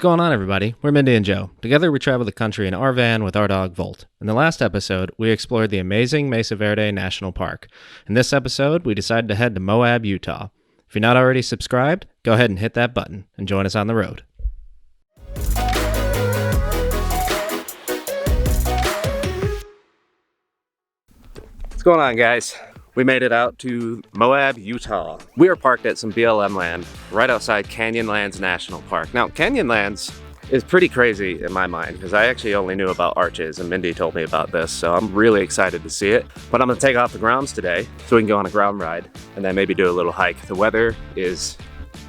going on, everybody? We're Mindy and Joe. Together we travel the country in our van with our dog Volt. In the last episode, we explored the amazing Mesa Verde National Park. In this episode, we decided to head to Moab, Utah. If you're not already subscribed, go ahead and hit that button and join us on the road. What's going on, guys? We made it out to Moab, Utah. We are parked at some BLM land right outside Canyonlands National Park. Now, Canyonlands is pretty crazy in my mind because I actually only knew about arches and Mindy told me about this, so I'm really excited to see it. But I'm gonna take off the Groms today so we can go on a Grom ride and then maybe do a little hike. The weather is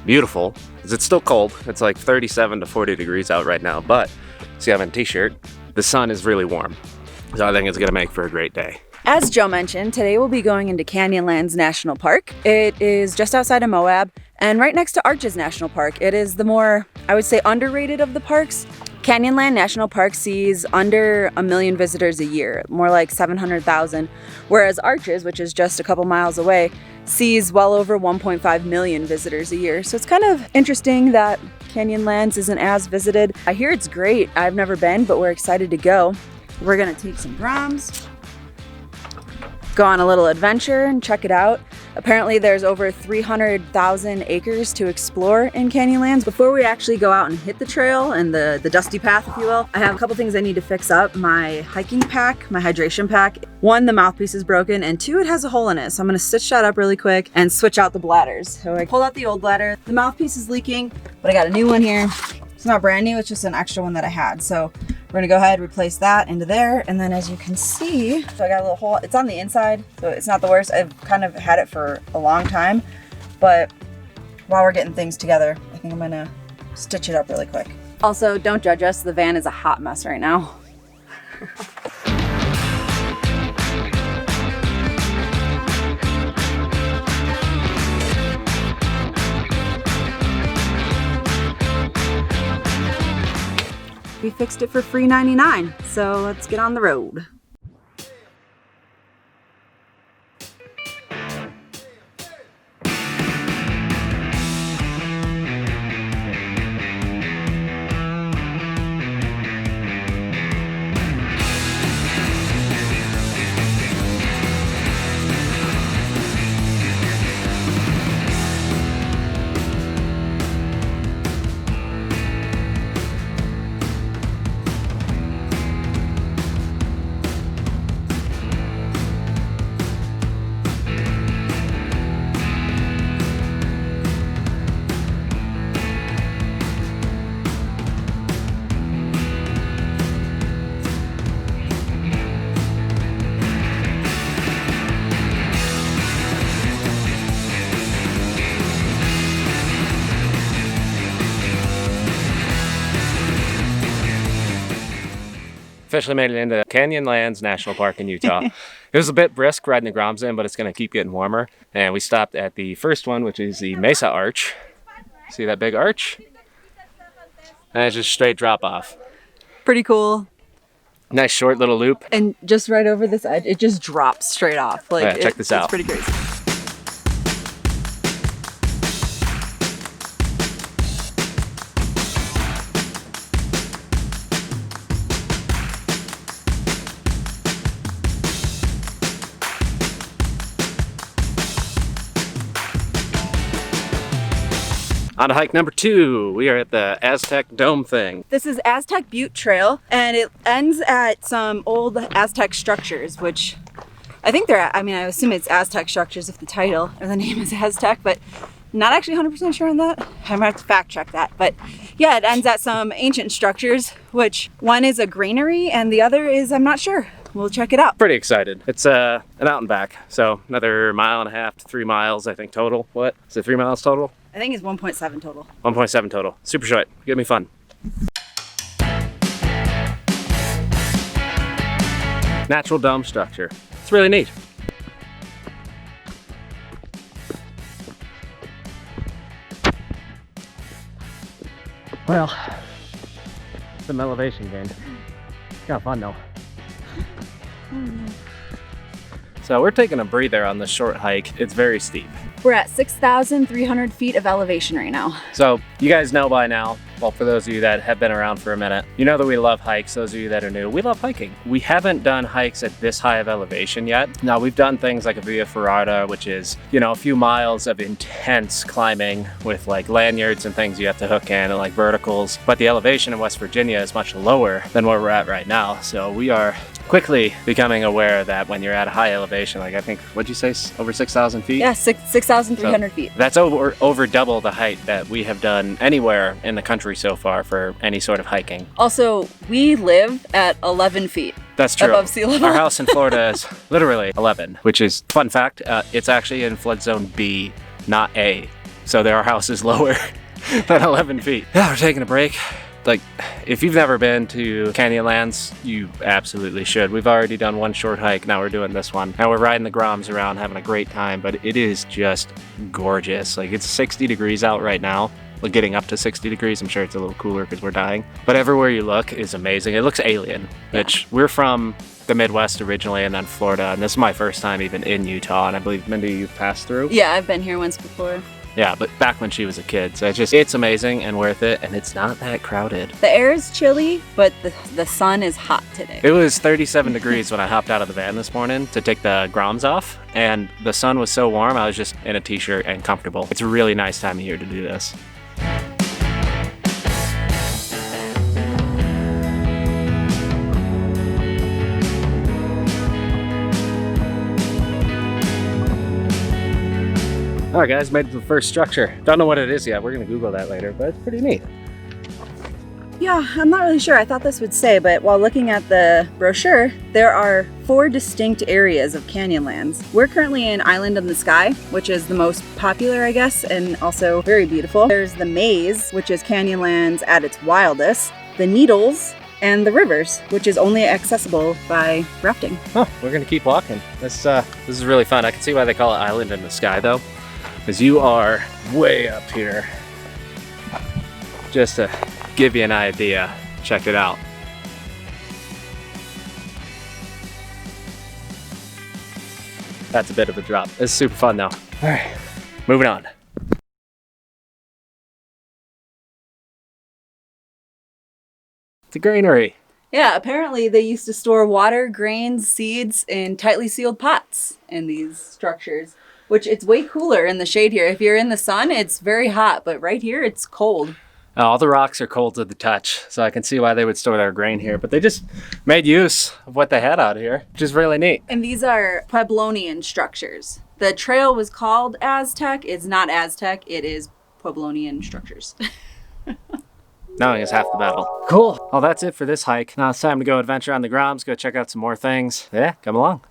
beautiful because it's still cold. It's like 37 to 40 degrees out right now, but see, I'm in a t-shirt. The sun is really warm, so I think it's gonna make for a great day. As Joe mentioned, today we'll be going into Canyonlands National Park. It is just outside of Moab and right next to Arches National Park. It is the more, I would say, underrated of the parks. Canyonland National Park sees under 1 million visitors a year, more like 700,000, whereas Arches, which is just a couple miles away, sees well over 1.5 million visitors a year. So it's kind of interesting that Canyonlands isn't as visited. I hear it's great. I've never been, but we're excited to go. We're gonna take some Groms, go on a little adventure and check it out. Apparently there's over 300,000 acres to explore in Canyonlands. Before we actually go out and hit the trail and the dusty path, if you will, I have a couple things I need to fix up. My hiking pack, my hydration pack. One, the mouthpiece is broken, and two, it has a hole in it. So I'm gonna stitch that up really quick and switch out the bladders. So I pulled out the old bladder. The mouthpiece is leaking, but I got a new one here. It's not brand new, it's just an extra one that I had. So we're gonna go ahead, replace that into there. And then as you can see, so I got a little hole, it's on the inside, so it's not the worst. I've kind of had it for a long time, but while we're getting things together, I think I'm gonna stitch it up really quick. Also, don't judge us, the van is a hot mess right now. We fixed it for free $99, so let's get on the road. Officially made it into Canyonlands National Park in Utah. It was a bit brisk riding the Groms in, but it's going to keep getting warmer. And we stopped at the first one, which is the Mesa Arch. See that big arch? And it's just straight drop off. Pretty cool. Nice short little loop. And just right over this edge, it just drops straight off. Like, yeah, check this out. It's pretty crazy. On to hike number 2, we are at the Aztec Dome thing. This is Aztec Butte Trail, and it ends at some old Aztec structures, which I think I assume it's Aztec structures if the title or the name is Aztec, but not actually 100% sure on that. I might have to fact check that. But yeah, it ends at some ancient structures, which one is a granary and the other is, I'm not sure. We'll check it out. Pretty excited. It's an out and back, so another 1.5 miles to 3 miles, I think, total. What? Is it 3 miles total? I think it's 1.7 total. 1.7 total. Super short. Gonna be fun. Natural dome structure. It's really neat. Well, some elevation gain. Kind of fun though. So we're taking a breather on this short hike. It's very steep. We're at 6,300 feet of elevation right now. So you guys know by now, Well, for those of you that have been around for a minute, you know that we love hikes. Those of you that are new, we love hiking. We haven't done hikes at this high of elevation yet. Now, we've done things like a Via Ferrata, which is, you know, a few miles of intense climbing with like lanyards and things you have to hook in and like verticals. But the elevation in West Virginia is much lower than where we're at right now. So we are quickly becoming aware that when you're at a high elevation, like I think, what'd you say, over 6,000 feet? Yeah, 6,300 feet. That's over double the height that we have done anywhere in the country so far for any sort of hiking. Also, we live at 11 feet. That's true. Above sea level. Our house in Florida is literally 11, which is, fun fact, it's actually in flood zone B, not A. So our house is lower than 11 feet. Yeah, we're taking a break. Like, if you've never been to Canyonlands, you absolutely should. We've already done one short hike, now we're doing this one. Now we're riding the Groms around, having a great time, but it is just gorgeous. Like, it's 60 degrees out right now. Like, getting up to 60 degrees, I'm sure it's a little cooler because we're dying. But everywhere you look is amazing. It looks alien, which we're from the Midwest originally and then Florida, and this is my first time even in Utah, and I believe, Mindy, you've passed through? Yeah, I've been here once before. Yeah, but back when she was a kid. So it's amazing and worth it, and it's not that crowded. The air is chilly, but the sun is hot today. It was 37 degrees when I hopped out of the van this morning to take the Groms off, and the sun was so warm, I was just in a t-shirt and comfortable. It's a really nice time of year to do this. All right, guys, made it to the first structure. Don't know what it is yet. We're gonna Google that later, but it's pretty neat. Yeah, I'm not really sure. I thought this would say, but while looking at the brochure, there are 4 distinct areas of Canyonlands. We're currently in Island in the Sky, which is the most popular, I guess, and also very beautiful. There's the Maze, which is Canyonlands at its wildest, the Needles, and the Rivers, which is only accessible by rafting. Oh, we're gonna keep walking. This is really fun. I can see why they call it Island in the Sky, though, because you are way up here. Just to give you an idea, check it out. That's a bit of a drop. It's super fun though. All right, moving on. It's a granary. Yeah, apparently they used to store water, grains, seeds in tightly sealed pots in these structures, which it's way cooler in the shade here. If you're in the sun, it's very hot, but right here it's cold. All the rocks are cold to the touch, so I can see why they would store their grain here, but they just made use of what they had out here, which is really neat. And these are Pueblonian structures. The trail was called Aztec. It's not Aztec, it is Pueblonian structures. Knowing is half the battle. Cool. Well, that's it for this hike. Now it's time to go adventure on the Groms, go check out some more things. Yeah, come along.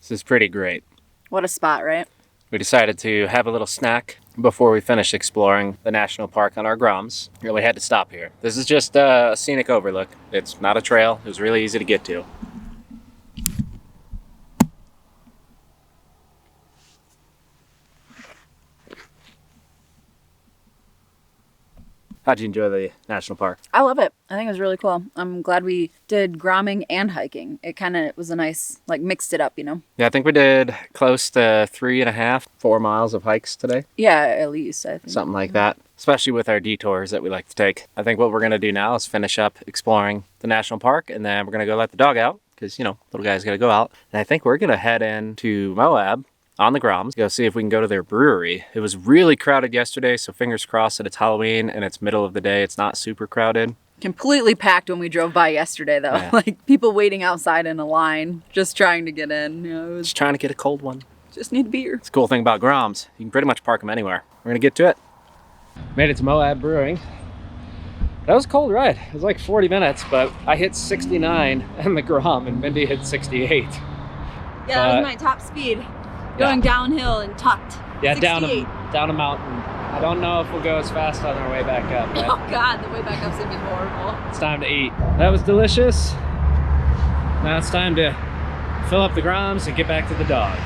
This is pretty great. What a spot, right? We decided to have a little snack before we finished exploring the national park on our Groms. We had to stop here. This is just a scenic overlook. It's not a trail. It was really easy to get to. How'd you enjoy the national park? I love it. I think it was really cool. I'm glad we did gromming and hiking. It kind of was a nice, like, mixed it up, you know? Yeah, I think we did close to 3.5, 4 miles of hikes today. Yeah, at least, I think. Something like that, especially with our detours that we like to take. I think what we're going to do now is finish up exploring the national park, and then we're going to go let the dog out because, you know, little guy's got to go out. And I think we're going to head into Moab on the Groms, go see if we can go to their brewery. It was really crowded yesterday, so fingers crossed that it's Halloween and it's middle of the day. It's not super crowded. Completely packed when we drove by yesterday, though. Yeah. Like, people waiting outside in a line, just trying to get in. You know, just trying to get a cold one. Just need beer. It's a cool thing about Groms. You can pretty much park them anywhere. We're gonna get to it. Made it to Moab Brewing. That was a cold ride. It was like 40 minutes, but I hit 69 in the Grom and Mindy hit 68. Yeah, that was my top speed. Going downhill and tucked. Yeah, down a mountain. I don't know if we'll go as fast on our way back up. But Oh God, the way back up's gonna be horrible. it's time to eat. That was delicious. Now it's time to fill up the Groms and get back to the dog.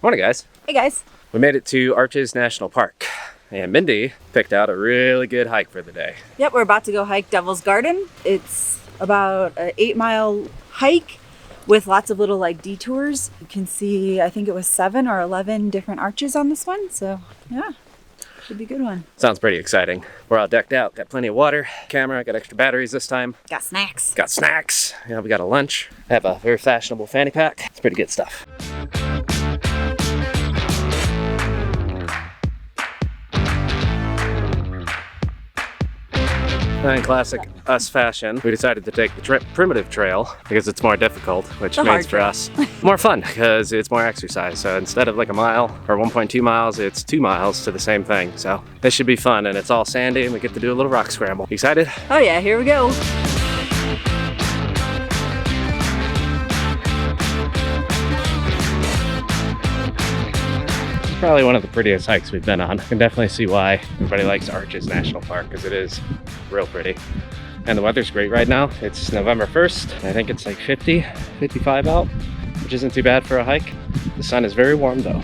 Morning, guys. Hey guys. We made it to Arches National Park, and Mindy picked out a really good hike for the day. Yep, we're about to go hike Devil's Garden. It's about an 8-mile hike with lots of little like detours. You can see, I think it was 7 or 11 different arches on this one. So yeah, should be a good one. Sounds pretty exciting. We're all decked out, got plenty of water, camera, got extra batteries this time. Got snacks. Got snacks. You know, we got a lunch. I have a very fashionable fanny pack. It's pretty good stuff. In classic us fashion, we decided to take the primitive trail because it's more difficult, which means for us more fun because it's more exercise. So instead of like a mile or 1.2 miles, it's 2 miles to the same thing. So this should be fun, and it's all sandy and we get to do a little rock scramble. You excited? Oh yeah, here we go. Probably one of the prettiest hikes we've been on. I can definitely see why everybody likes Arches National Park, because it is real pretty. And the weather's great right now. It's November 1st. I think it's like 50, 55 out, which isn't too bad for a hike. The sun is very warm though.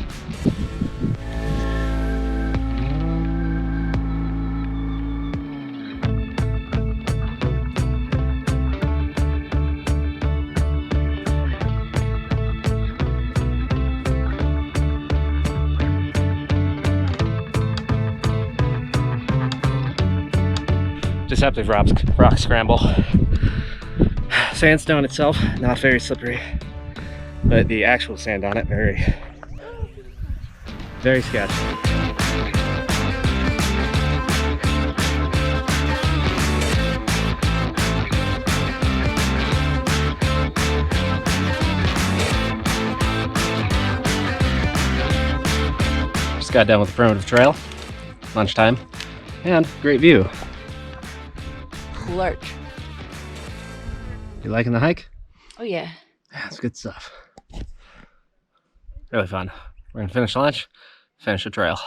Deceptive rock scramble. Sandstone itself, not very slippery, but the actual sand on it, very sketchy. Just got done with the primitive trail, lunchtime, and great view. Lurch. You liking the hike? Oh yeah. Yeah, it's good stuff. Really fun. We're gonna finish lunch, finish the trail.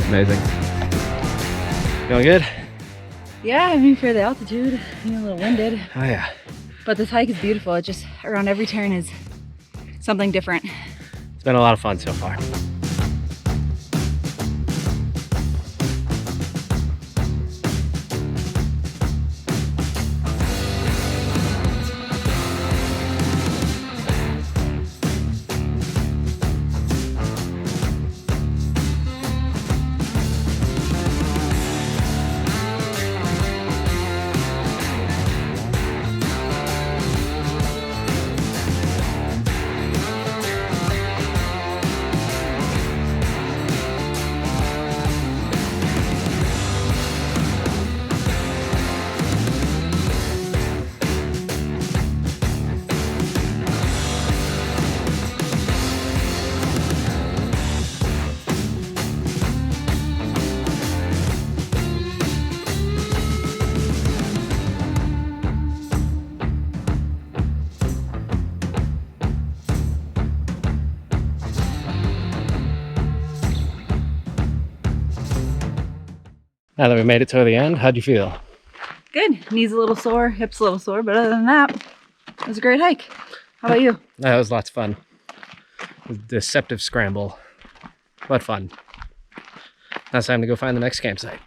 Amazing. Feeling good? Yeah, I mean for the altitude, I'm a little winded. Oh yeah. But this hike is beautiful. It just around every turn is something different. It's been a lot of fun so far. Now that we made it to the end, how'd you feel? Good. Knees a little sore, hips a little sore, but other than that, it was a great hike. How about you? That was lots of fun. Deceptive scramble, but fun. Now it's time to go find the next campsite.